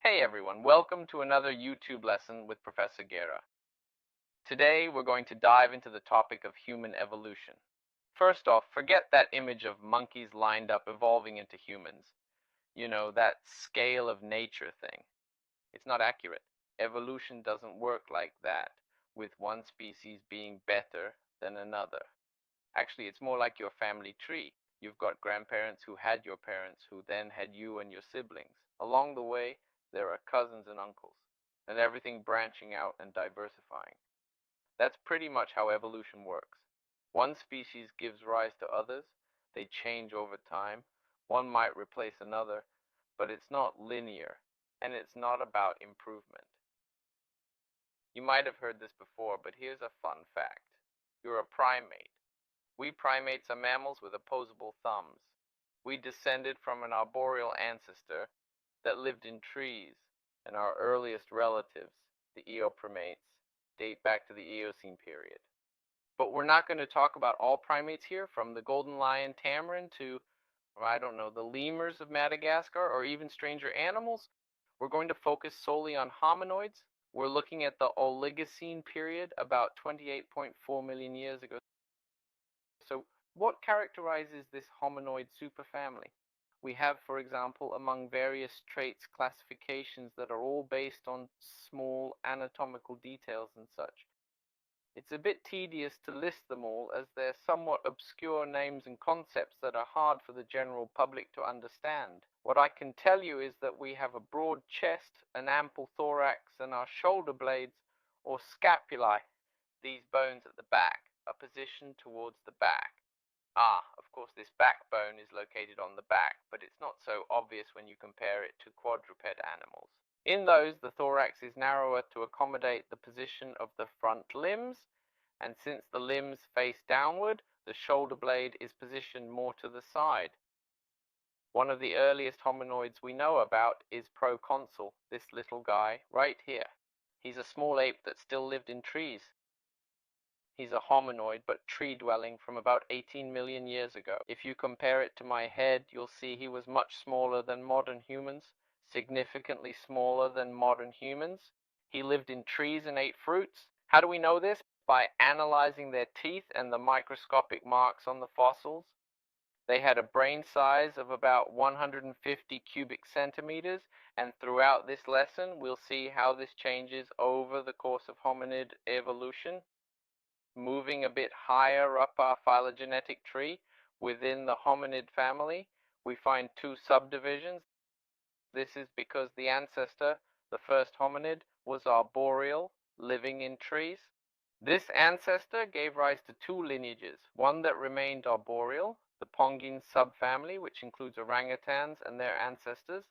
Hey everyone, welcome to another YouTube lesson with Professor Guerra. Today we're going to dive into the topic of human evolution. First off, forget that image of monkeys lined up evolving into humans. You know, that scale of nature thing. It's not accurate. Evolution doesn't work like that, with one species being better than another. Actually, it's more like your family tree. You've got grandparents who had your parents, who then had you and your siblings. Along the way, there are cousins and uncles, and everything branching out and diversifying. That's pretty much how evolution works. One species gives rise to others, they change over time, one might replace another, but it's not linear, and it's not about improvement. You might have heard this before, but here's a fun fact. You're a primate. We primates are mammals with opposable thumbs. We descended from an arboreal ancestor that lived in trees, and our earliest relatives, the Primates, date back to the Eocene period. But we're not going to talk about all primates here, from the golden lion tamarin to, I don't know, the lemurs of Madagascar, or even stranger animals. We're going to focus solely on hominoids. We're looking at the Oligocene period, about 28.4 million years ago. So what characterizes this hominoid superfamily? We have, for example, among various traits, classifications that are all based on small anatomical details and such. It's a bit tedious to list them all, as they're somewhat obscure names and concepts that are hard for the general public to understand. What I can tell you is that we have a broad chest, an ample thorax, and our shoulder blades, or scapulae, these bones at the back, are positioned towards the back. Of course, this backbone is located on the back, but it's not so obvious when you compare it to quadruped animals. In those, the thorax is narrower to accommodate the position of the front limbs, and since the limbs face downward, the shoulder blade is positioned more to the side. One of the earliest hominoids we know about is Proconsul, this little guy right here. He's a small ape that still lived in trees. He's a hominoid, but tree-dwelling from about 18 million years ago. If you compare it to my head, you'll see he was much smaller than modern humans, significantly smaller than modern humans. He lived in trees and ate fruits. How do we know this? By analyzing their teeth and the microscopic marks on the fossils. They had a brain size of about 150 cubic centimeters, and throughout this lesson, we'll see how this changes over the course of hominid evolution. Moving a bit higher up our phylogenetic tree, within the hominid family, we find two subdivisions. This is because the ancestor, the first hominid, was arboreal, living in trees. This ancestor gave rise to two lineages, one that remained arboreal, the Pongine subfamily, which includes orangutans and their ancestors.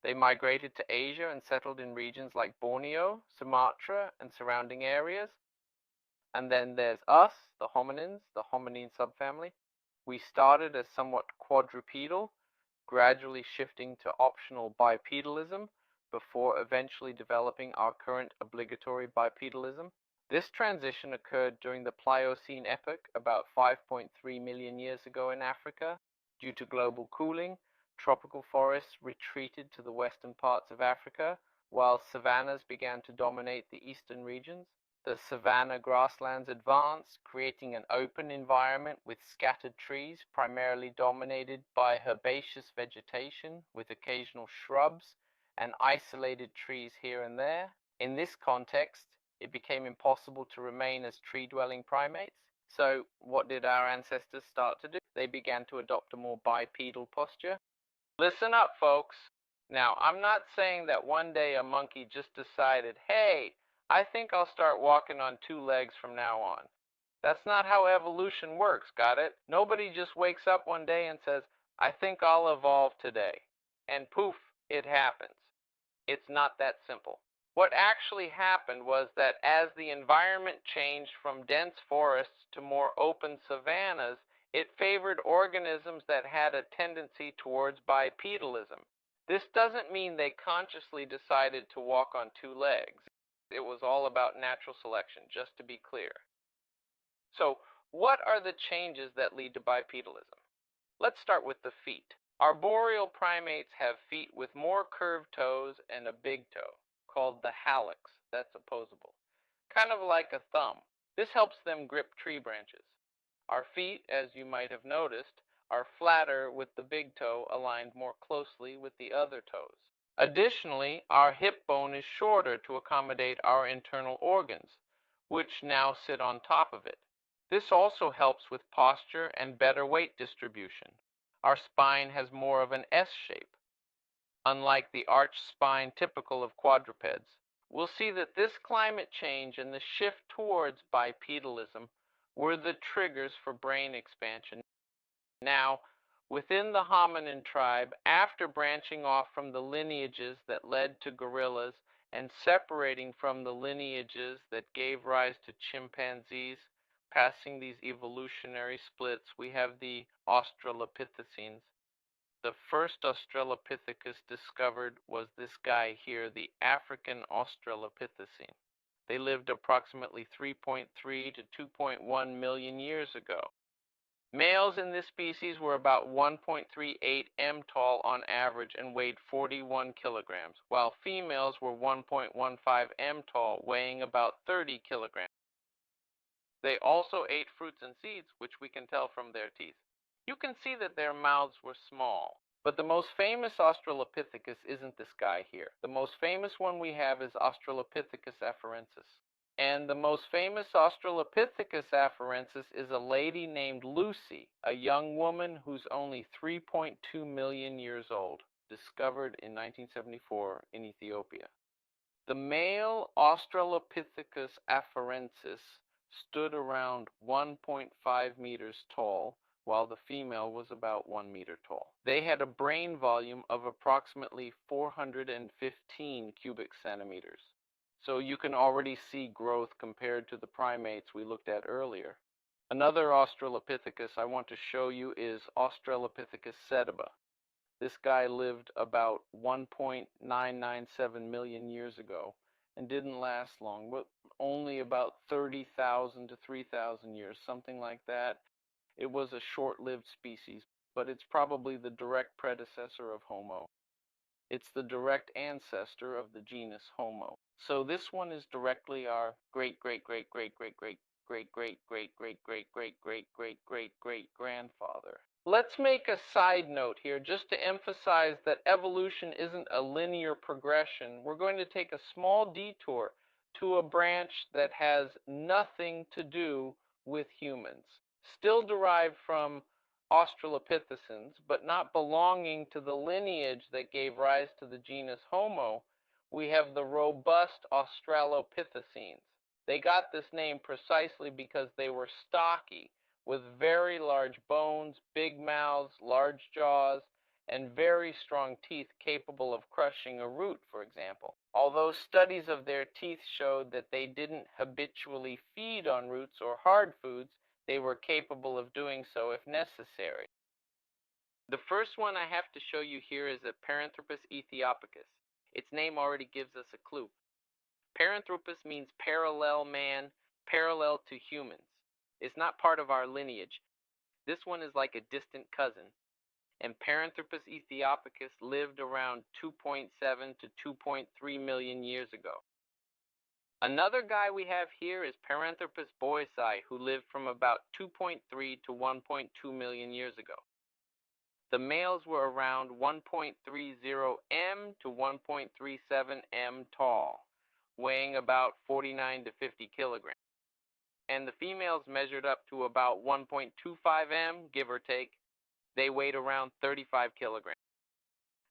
They migrated to Asia and settled in regions like Borneo, Sumatra, and surrounding areas. And then there's us, the hominins, the hominine subfamily. We started as somewhat quadrupedal, gradually shifting to optional bipedalism, before eventually developing our current obligatory bipedalism. This transition occurred during the Pliocene epoch, about 5.3 million years ago in Africa. Due to global cooling, tropical forests retreated to the western parts of Africa, while savannas began to dominate the eastern regions. The savanna grasslands advanced, creating an open environment with scattered trees, primarily dominated by herbaceous vegetation, with occasional shrubs and isolated trees here and there. In this context, it became impossible to remain as tree-dwelling primates. So what did our ancestors start to do? They began to adopt a more bipedal posture. Listen up, folks. Now, I'm not saying that one day a monkey just decided, hey, I think I'll start walking on two legs from now on. That's not how evolution works, got it? Nobody just wakes up one day and says, I think I'll evolve today. And poof, it happens. It's not that simple. What actually happened was that as the environment changed from dense forests to more open savannas, it favored organisms that had a tendency towards bipedalism. This doesn't mean they consciously decided to walk on two legs. It was all about natural selection, just to be clear. So, what are the changes that lead to bipedalism? Let's start with the feet. Arboreal primates have feet with more curved toes and a big toe, called the hallux, that's opposable, kind of like a thumb. This helps them grip tree branches. Our feet, as you might have noticed, are flatter with the big toe aligned more closely with the other toes. Additionally, our hip bone is shorter to accommodate our internal organs, which now sit on top of it. This also helps with posture and better weight distribution. Our spine has more of an S shape, unlike the arched spine typical of quadrupeds. We'll see that this climate change and the shift towards bipedalism were the triggers for brain expansion. Now, within the hominin tribe, after branching off from the lineages that led to gorillas and separating from the lineages that gave rise to chimpanzees, passing these evolutionary splits, we have the Australopithecines. The first Australopithecus discovered was this guy here, the African Australopithecine. They lived approximately 3.3 to 2.1 million years ago. Males in this species were about 1.38 m tall on average and weighed 41 kilograms, while females were 1.15 m tall, weighing about 30 kilograms. They also ate fruits and seeds, which we can tell from their teeth. You can see that their mouths were small. But the most famous Australopithecus isn't this guy here. The most famous one we have is Australopithecus afarensis. And the most famous Australopithecus afarensis is a lady named Lucy, a young woman who's only 3.2 million years old, discovered in 1974 in Ethiopia. The male Australopithecus afarensis stood around 1.5 meters tall, while the female was about 1 meter tall. They had a brain volume of approximately 415 cubic centimeters. So you can already see growth compared to the primates we looked at earlier. Another Australopithecus I want to show you is Australopithecus sediba. This guy lived about 1.997 million years ago and didn't last long, but only about 30,000 to 3,000 years, something like that. It was a short-lived species, but it's probably the direct predecessor of Homo. It's the direct ancestor of the genus Homo. So this one is directly our great-great-great-great-great-great-great-great-great-great-great-great-great-great-grandfather. Let's make a side note here just to emphasize that evolution isn't a linear progression. We're going to take a small detour to a branch that has nothing to do with humans. Still derived from Australopithecines, but not belonging to the lineage that gave rise to the genus Homo, we have the robust Australopithecines. They got this name precisely because they were stocky, with very large bones, big mouths, large jaws, and very strong teeth capable of crushing a root, for example. Although studies of their teeth showed that they didn't habitually feed on roots or hard foods, they were capable of doing so if necessary. The first one I have to show you here is a Paranthropus aethiopicus. Its name already gives us a clue. Paranthropus means parallel man, parallel to humans. It's not part of our lineage. This one is like a distant cousin. And Paranthropus aethiopicus lived around 2.7 to 2.3 million years ago. Another guy we have here is Paranthropus boisei, who lived from about 2.3 to 1.2 million years ago. The males were around 1.30 m to 1.37 m tall, weighing about 49 to 50 kilograms. And the females measured up to about 1.25 m, give or take. They weighed around 35 kilograms.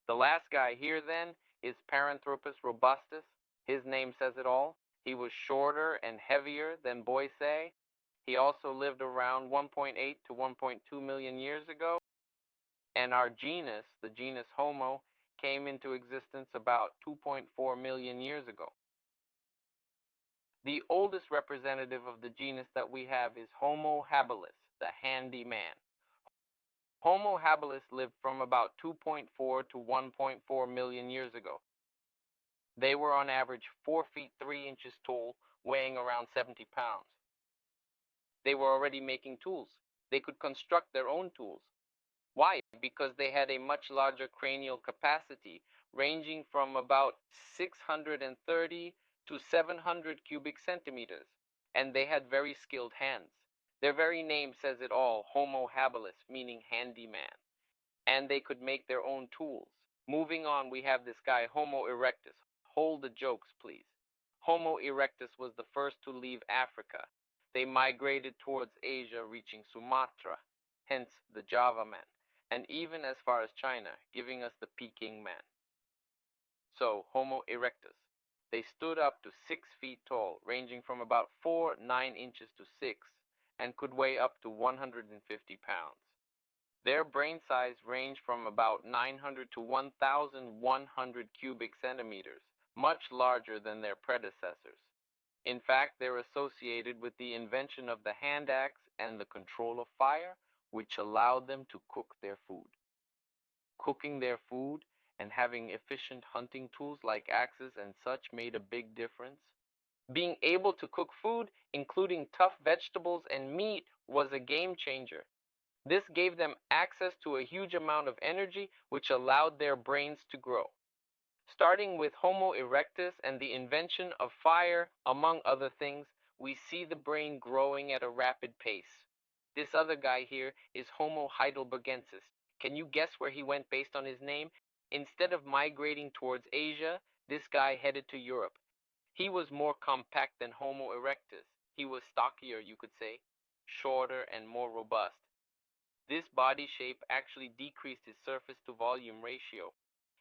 The last guy here then is Paranthropus robustus. His name says it all. He was shorter and heavier than boisei. He also lived around 1.8 to 1.2 million years ago. And our genus, the genus Homo, came into existence about 2.4 million years ago. The oldest representative of the genus that we have is Homo habilis, the handy man. Homo habilis lived from about 2.4 to 1.4 million years ago. They were on average 4 feet 3 inches tall, weighing around 70 pounds. They were already making tools. They could construct their own tools. Why? Because they had a much larger cranial capacity, ranging from about 630 to 700 cubic centimeters, and they had very skilled hands. Their very name says it all, Homo habilis, meaning handyman, and they could make their own tools. Moving on, we have this guy, Homo erectus. Hold the jokes, please. Homo erectus was the first to leave Africa. They migrated towards Asia, reaching Sumatra, hence the Java man, and even as far as China, giving us the Peking man. So, Homo erectus. They stood up to 6 feet tall, ranging from about 9 inches to 6, and could weigh up to 150 pounds. Their brain size ranged from about 900 to 1,100 cubic centimeters, much larger than their predecessors. In fact, they're associated with the invention of the hand axe and the control of fire, which allowed them to cook their food. Cooking their food and having efficient hunting tools like axes and such made a big difference. Being able to cook food, including tough vegetables and meat, was a game changer. This gave them access to a huge amount of energy, which allowed their brains to grow. Starting with Homo erectus and the invention of fire, among other things, we see the brain growing at a rapid pace. This other guy here is Homo heidelbergensis. Can you guess where he went based on his name? Instead of migrating towards Asia, this guy headed to Europe. He was more compact than Homo erectus. He was stockier, you could say, shorter and more robust. This body shape actually decreased his surface to volume ratio.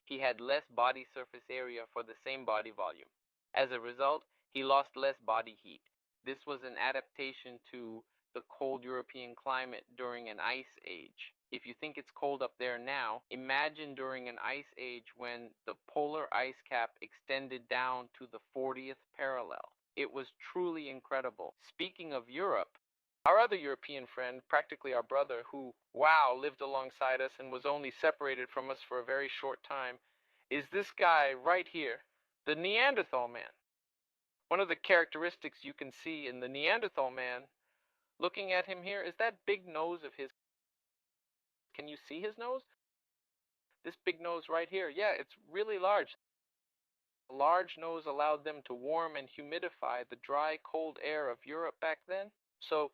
He had less body surface area for the same body volume. As a result, he lost less body heat. This was an adaptation to the cold European climate during an ice age. If you think it's cold up there now, imagine during an ice age when the polar ice cap extended down to the 40th parallel. It was truly incredible. Speaking of Europe, our other European friend, practically our brother, who, wow, lived alongside us and was only separated from us for a very short time, is this guy right here, the Neanderthal man. One of the characteristics you can see in the Neanderthal man, looking at him here, is that big nose of his. Can you see his nose? This big nose right here, yeah, it's really large. A large nose allowed them to warm and humidify the dry, cold air of Europe back then. So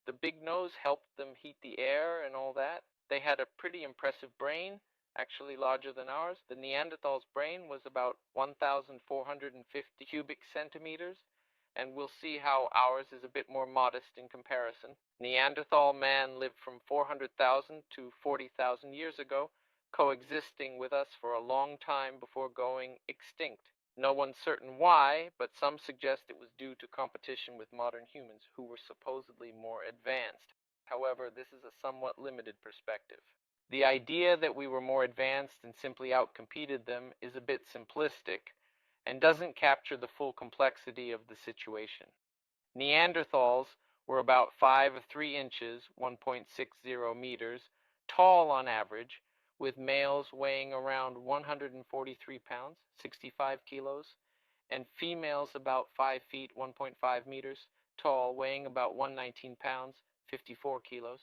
the big nose helped them heat the air and all that. They had a pretty impressive brain, actually larger than ours. The Neanderthal's brain was about 1,450 cubic centimeters, and we'll see how ours is a bit more modest in comparison. Neanderthal man lived from 400,000 to 40,000 years ago, coexisting with us for a long time before going extinct. No one's certain why, but some suggest it was due to competition with modern humans who were supposedly more advanced. However, this is a somewhat limited perspective. The idea that we were more advanced and simply outcompeted them is a bit simplistic and doesn't capture the full complexity of the situation. Neanderthals were about 5 or 3 inches, 1.60 meters, tall on average, with males weighing around 143 pounds, 65 kilos, and females about 5 feet, 1.5 meters tall, weighing about 119 pounds, 54 kilos.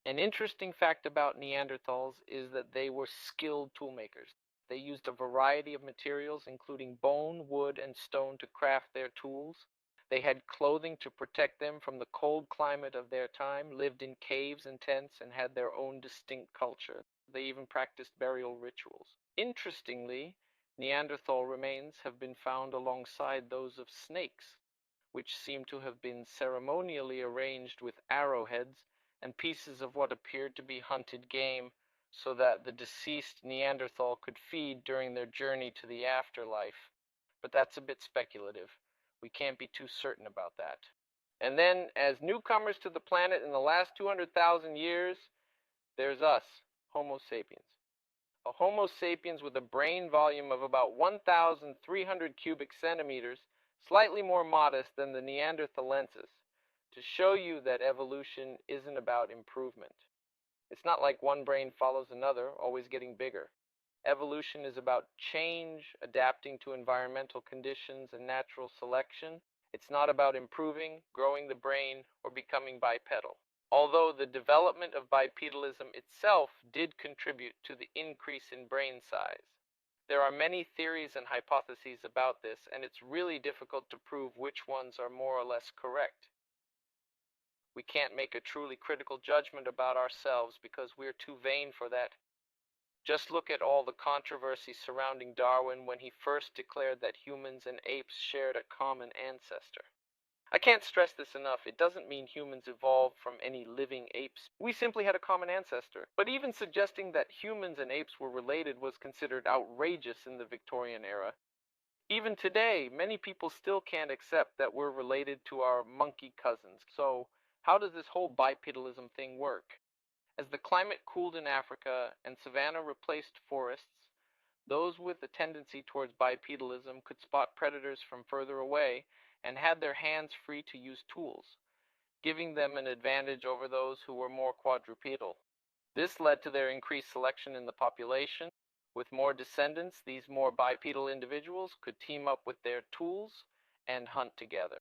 An interesting fact about Neanderthals is that they were skilled toolmakers. They used a variety of materials, including bone, wood, and stone to craft their tools. They had clothing to protect them from the cold climate of their time, lived in caves and tents, and had their own distinct culture. They even practiced burial rituals. Interestingly, Neanderthal remains have been found alongside those of snakes, which seem to have been ceremonially arranged with arrowheads and pieces of what appeared to be hunted game, so that the deceased Neanderthal could feed during their journey to the afterlife. But that's a bit speculative. We can't be too certain about that. And then, as newcomers to the planet in the last 200,000 years, there's us, Homo sapiens. A Homo sapiens with a brain volume of about 1,300 cubic centimeters, slightly more modest than the neanderthalensis, to show you that evolution isn't about improvement. It's not like one brain follows another, always getting bigger. Evolution is about change, adapting to environmental conditions and natural selection. It's not about improving, growing the brain, or becoming bipedal. although the development of bipedalism itself did contribute to the increase in brain size. There are many theories and hypotheses about this, and it's really difficult to prove which ones are more or less correct. We can't make a truly critical judgment about ourselves because we're too vain for that. Just look at all the controversy surrounding Darwin when he first declared that humans and apes shared a common ancestor. I can't stress this enough. It doesn't mean humans evolved from any living apes. We simply had a common ancestor. But even suggesting that humans and apes were related was considered outrageous in the Victorian era. Even today, many people still can't accept that we're related to our monkey cousins. So, how does this whole bipedalism thing work? As the climate cooled in Africa and savanna replaced forests, those with a tendency towards bipedalism could spot predators from further away and had their hands free to use tools, giving them an advantage over those who were more quadrupedal. This led to their increased selection in the population. With more descendants, these more bipedal individuals could team up with their tools and hunt together.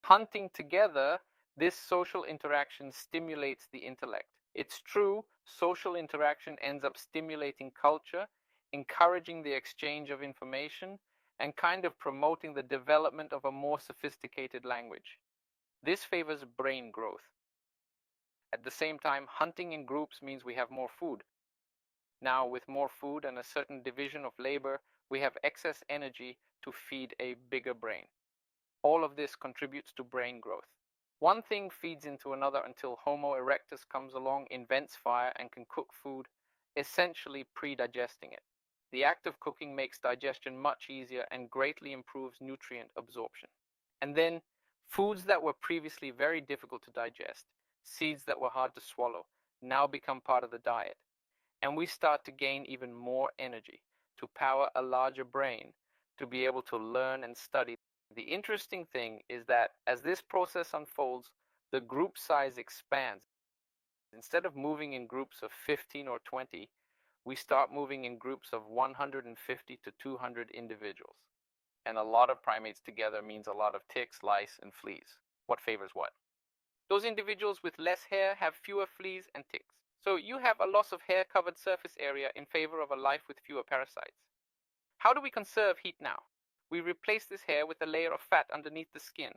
Hunting together, this social interaction stimulates the intellect. It's true, social interaction ends up stimulating culture, encouraging the exchange of information, and kind of promoting the development of a more sophisticated language. This favors brain growth. At the same time, hunting in groups means we have more food. Now, with more food and a certain division of labor, we have excess energy to feed a bigger brain. All of this contributes to brain growth. One thing feeds into another until Homo erectus comes along, invents fire, and can cook food, essentially pre-digesting it. The act of cooking makes digestion much easier and greatly improves nutrient absorption. And then, foods that were previously very difficult to digest, seeds that were hard to swallow, now become part of the diet. And we start to gain even more energy to power a larger brain to be able to learn and study. The interesting thing is that as this process unfolds, the group size expands. Instead of moving in groups of 15 or 20, we start moving in groups of 150 to 200 individuals. And a lot of primates together means a lot of ticks, lice, and fleas. What favors what? Those individuals with less hair have fewer fleas and ticks. So you have a loss of hair-covered surface area in favor of a life with fewer parasites. How do we conserve heat now? We replace this hair with a layer of fat underneath the skin.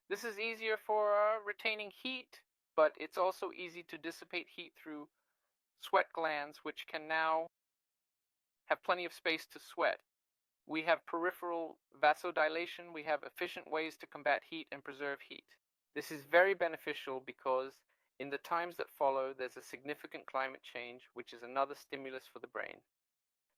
This is easier for retaining heat, but it's also easy to dissipate heat through sweat glands, which can now have plenty of space to sweat. We have peripheral vasodilation. We have efficient ways to combat heat and preserve heat. This is very beneficial because in the times that follow, there's a significant climate change, which is another stimulus for the brain.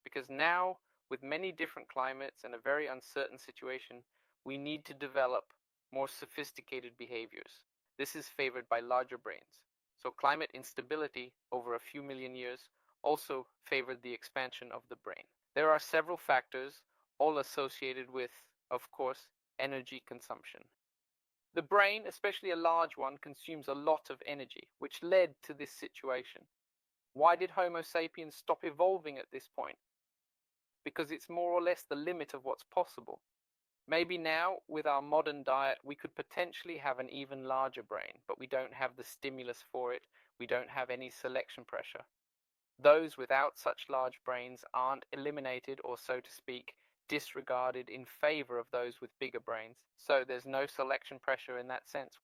Because now, with many different climates and a very uncertain situation, we need to develop more sophisticated behaviors. This is favored by larger brains. So climate instability over a few million years also favored the expansion of the brain. There are several factors, all associated with, of course, energy consumption. The brain, especially a large one, consumes a lot of energy, which led to this situation. Why did Homo sapiens stop evolving at this point? Because it's more or less the limit of what's possible. Maybe now, with our modern diet, we could potentially have an even larger brain, but we don't have the stimulus for it. We don't have any selection pressure. Those without such large brains aren't eliminated, or so to speak, disregarded in favor of those with bigger brains. So there's no selection pressure in that sense.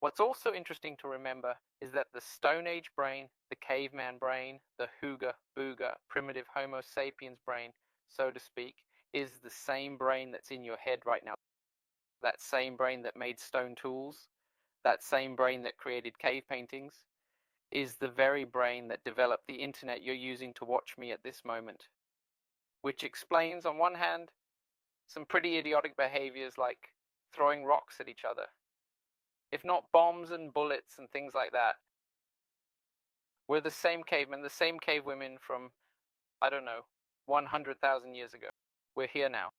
What's also interesting to remember is that the Stone Age brain, the caveman brain, the Hooga Booga primitive Homo sapiens brain, so to speak, is the same brain that's in your head right now. That same brain that made stone tools, that same brain that created cave paintings, is the very brain that developed the internet you're using to watch me at this moment. Which explains, on one hand, some pretty idiotic behaviors like throwing rocks at each other. If not bombs and bullets and things like that, we're the same cavemen, the same cave women from, I don't know, 100,000 years ago. We're here now.